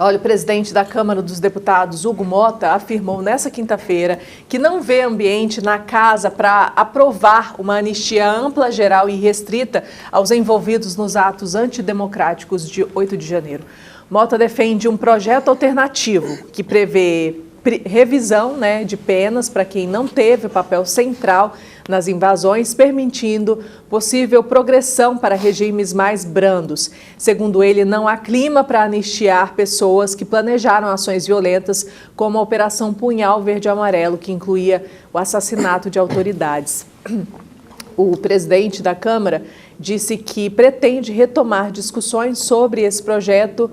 Olha, o presidente da Câmara dos Deputados, Hugo Mota, afirmou nesta quinta-feira que não vê ambiente na casa para aprovar uma anistia ampla, geral e restrita aos envolvidos nos atos antidemocráticos de 8 de janeiro. Mota defende um projeto alternativo que prevê revisão, de penas para quem não teve papel central nas invasões, permitindo possível progressão para regimes mais brandos. Segundo ele, não há clima para anistiar pessoas que planejaram ações violentas, como a Operação Punhal Verde e Amarelo, que incluía o assassinato de autoridades. O presidente da Câmara disse que pretende retomar discussões sobre esse projeto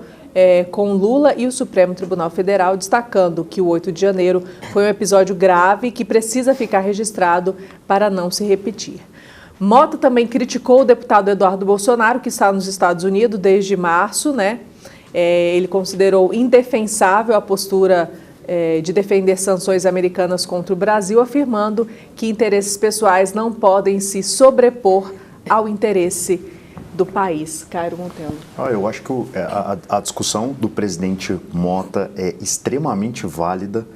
com Lula e o Supremo Tribunal Federal, destacando que o 8 de janeiro foi um episódio grave que precisa ficar registrado para não se repetir. Mota também criticou o deputado Eduardo Bolsonaro, que está nos Estados Unidos desde março, Ele considerou indefensável a postura de defender sanções americanas contra o Brasil, afirmando que interesses pessoais não podem se sobrepor ao interesse do país. Cairo Montello. Eu acho que a discussão do presidente Mota é extremamente válida.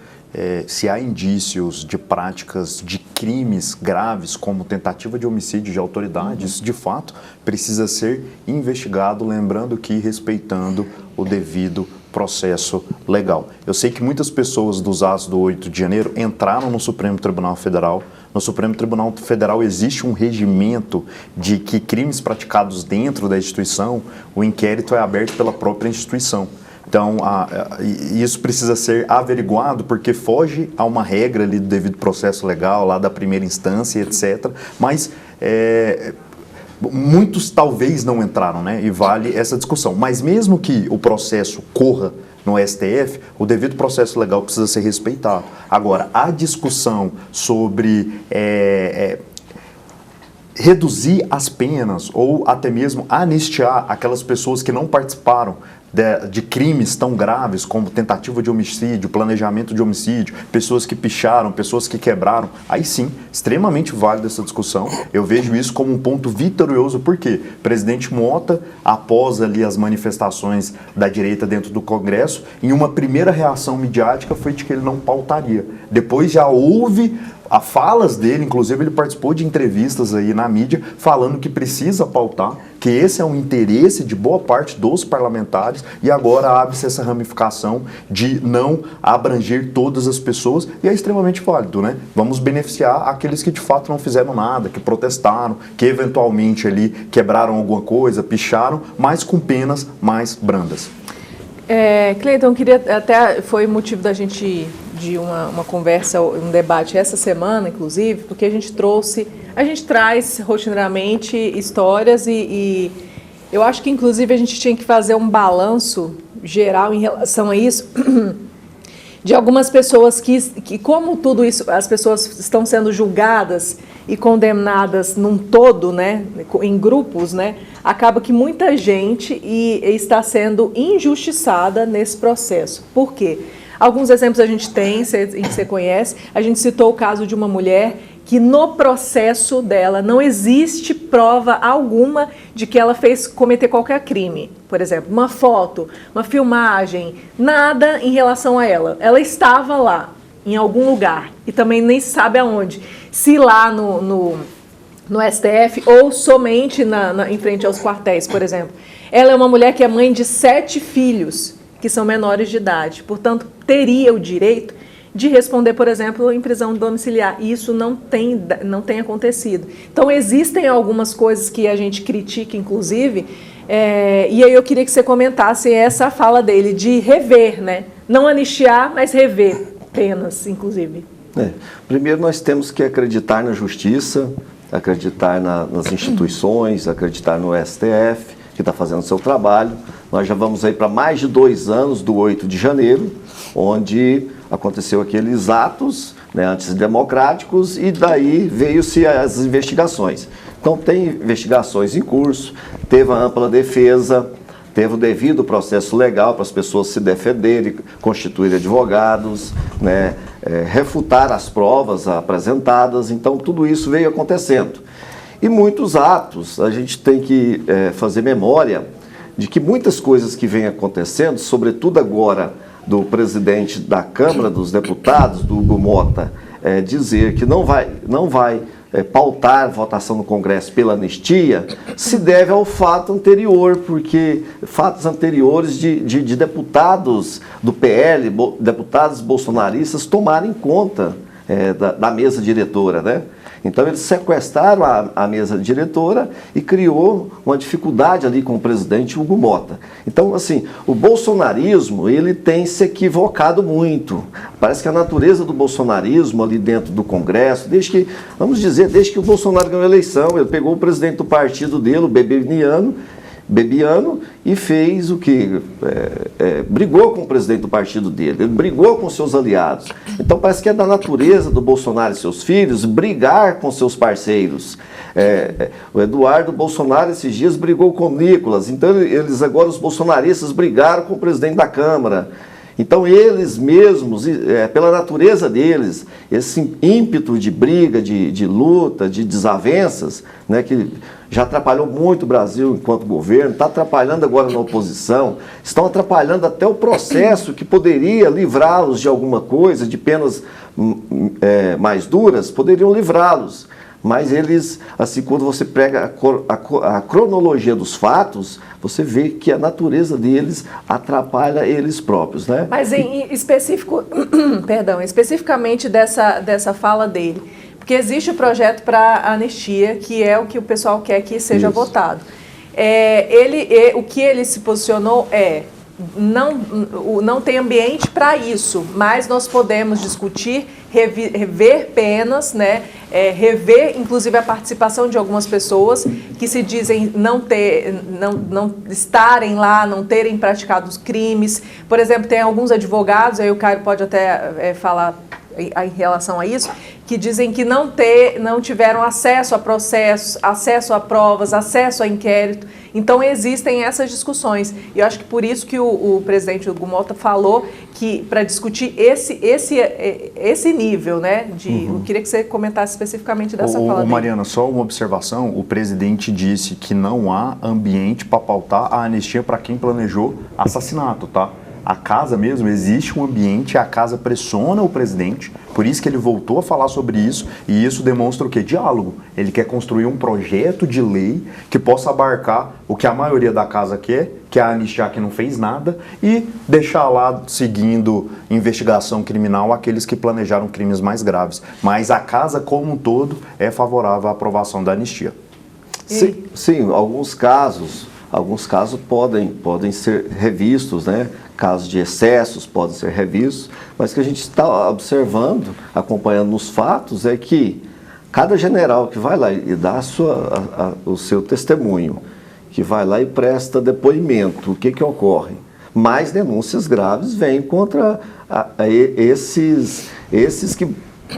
Se há indícios de práticas de crimes graves, como tentativa de homicídio de autoridades, de fato, precisa ser investigado, lembrando que respeitando o devido processo legal. Eu sei que muitas pessoas dos atos do 8 de janeiro entraram no Supremo Tribunal Federal. No Supremo Tribunal Federal existe um regimento de que crimes praticados dentro da instituição, o inquérito é aberto pela própria instituição. Então, isso precisa ser averiguado porque foge a uma regra ali do devido processo legal, lá da primeira instância, etc. Mas muitos talvez não entraram, e vale essa discussão. Mas mesmo que o processo corra no STF, o devido processo legal precisa ser respeitado. Agora, a discussão sobre reduzir as penas ou até mesmo anistiar aquelas pessoas que não participaram de crimes tão graves como tentativa de homicídio, planejamento de homicídio, pessoas que picharam, pessoas que quebraram, aí sim, extremamente válida essa discussão. Eu vejo isso como um ponto vitorioso, porque o presidente Mota, após ali as manifestações da direita dentro do Congresso, em uma primeira reação midiática foi de que ele não pautaria. Depois já houve falas dele, inclusive ele participou de entrevistas aí na mídia falando que precisa pautar, que esse é um interesse de boa parte dos parlamentares e agora abre-se essa ramificação de não abranger todas as pessoas e é extremamente válido, Vamos beneficiar aqueles que de fato não fizeram nada, que protestaram, que eventualmente ali quebraram alguma coisa, picharam, mas com penas mais brandas. Cleiton, foi motivo da gente de uma conversa, um debate essa semana, inclusive, porque a gente traz rotineiramente histórias e eu acho que, inclusive, a gente tinha que fazer um balanço geral em relação a isso, de algumas pessoas que como tudo isso, as pessoas estão sendo julgadas e condenadas num todo, em grupos, acaba que muita gente está sendo injustiçada nesse processo. Por quê? Alguns exemplos a gente tem, você conhece, a gente citou o caso de uma mulher que no processo dela não existe prova alguma de que ela cometer qualquer crime. Por exemplo, uma foto, uma filmagem, nada em relação a ela. Ela estava lá, em algum lugar, e também nem sabe aonde. Se lá no STF ou somente em frente aos quartéis, por exemplo. Ela é uma mulher que é mãe de 7 filhos, que são menores de idade. Portanto, teria o direito de responder, por exemplo, em prisão domiciliar. E isso não tem acontecido. Então, existem algumas coisas que a gente critica, inclusive, e aí eu queria que você comentasse essa fala dele, de rever, não anistiar, mas rever penas, inclusive. Primeiro, nós temos que acreditar na justiça, acreditar nas instituições, acreditar no STF, que está fazendo o seu trabalho. Nós já vamos aí para mais de 2 anos do 8 de janeiro, onde aconteceu aqueles atos antidemocráticos e daí veio-se as investigações. Então tem investigações em curso, teve a ampla defesa, teve o devido processo legal para as pessoas se defenderem, constituir advogados, refutar as provas apresentadas, então tudo isso veio acontecendo. E muitos atos, a gente tem que fazer memória de que muitas coisas que vêm acontecendo, sobretudo agora do presidente da Câmara dos Deputados, do Hugo Mota, dizer que não vai pautar votação no Congresso pela anistia, se deve ao fato anterior, porque fatos anteriores de deputados do PL, deputados bolsonaristas, tomarem conta da mesa diretora, né? Então eles sequestraram a mesa diretora e criou uma dificuldade ali com o presidente Hugo Mota. Então, assim, o bolsonarismo, ele tem se equivocado muito. Parece que a natureza do bolsonarismo ali dentro do Congresso, desde que o Bolsonaro ganhou a eleição, ele pegou o presidente do partido dele, o Bebiano, e fez o que? Brigou com o presidente do partido dele, ele brigou com seus aliados. Então parece que é da natureza do Bolsonaro e seus filhos brigar com seus parceiros. O Eduardo Bolsonaro esses dias brigou com o Nicolas, então agora os bolsonaristas brigaram com o presidente da Câmara. Então eles mesmos, pela natureza deles, esse ímpeto de briga, de luta, de desavenças, né, que já atrapalhou muito o Brasil enquanto governo, está atrapalhando agora na oposição, estão atrapalhando até o processo que poderia livrá-los de alguma coisa, de penas mais duras, poderiam livrá-los. Mas eles, assim, quando você pega a cronologia dos fatos, você vê que a natureza deles atrapalha eles próprios, né? Mas em específico, especificamente dessa fala dele, porque existe o projeto para anistia, que é o que o pessoal quer que seja votado. O que ele se posicionou não tem ambiente para isso, mas nós podemos discutir, rever penas, né? Rever inclusive a participação de algumas pessoas que se dizem não estarem lá, não terem praticado os crimes. Por exemplo, tem alguns advogados, aí o Caio pode até falar em relação a isso, que dizem que não tiveram acesso a processos, acesso a provas, acesso a inquérito. Então existem essas discussões. E eu acho que por isso que o presidente Hugo Mota falou que para discutir esse nível, né? Eu queria que você comentasse especificamente dessa fala dele. Mariana, só uma observação. O presidente disse que não há ambiente para pautar a anistia para quem planejou assassinato, tá? A casa mesmo, existe um ambiente, a casa pressiona o presidente, por isso que ele voltou a falar sobre isso, e isso demonstra o quê? Diálogo. Ele quer construir um projeto de lei que possa abarcar o que a maioria da casa quer, que é a anistiar que não fez nada, e deixar lá, seguindo investigação criminal, aqueles que planejaram crimes mais graves. Mas a casa como um todo é favorável à aprovação da anistia. Sim, alguns casos podem ser revistos, né? Casos de excessos podem ser revistos, mas o que a gente está observando, acompanhando nos fatos, é que cada general que vai lá e dá o seu testemunho, que vai lá e presta depoimento, o que ocorre? Mais denúncias graves vêm contra esses que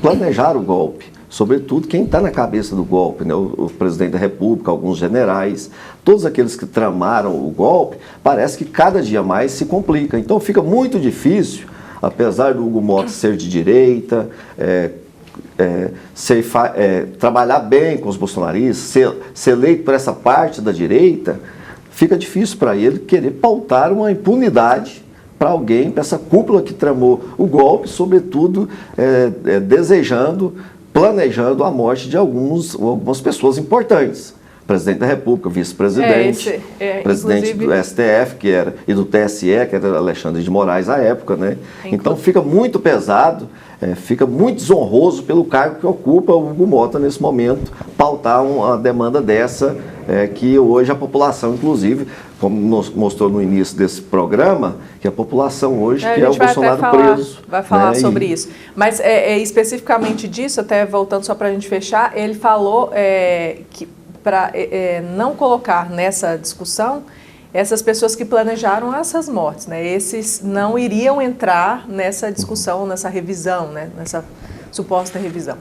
planejaram o golpe. Sobretudo quem está na cabeça do golpe, né? O presidente da República, alguns generais, todos aqueles que tramaram o golpe, parece que cada dia mais se complica. Então fica muito difícil, apesar do Hugo Mota ser de direita, trabalhar bem com os bolsonaristas, ser eleito por essa parte da direita, fica difícil para ele querer pautar uma impunidade para alguém, para essa cúpula que tramou o golpe, sobretudo planejando a morte de algumas pessoas importantes. Presidente da República, vice-presidente, presidente do STF e do TSE, que era Alexandre de Moraes à época, né? Então fica muito pesado, fica muito desonroso pelo cargo que ocupa o Hugo Mota nesse momento, pautar uma demanda dessa, que hoje a população, inclusive, como nos mostrou no início desse programa, que a população hoje quer o Bolsonaro preso. Vai falar sobre isso. Mas especificamente disso, até voltando só para a gente fechar, ele falou que para não colocar nessa discussão essas pessoas que planejaram essas mortes, né? Esses não iriam entrar nessa discussão, nessa revisão, né? Nessa suposta revisão.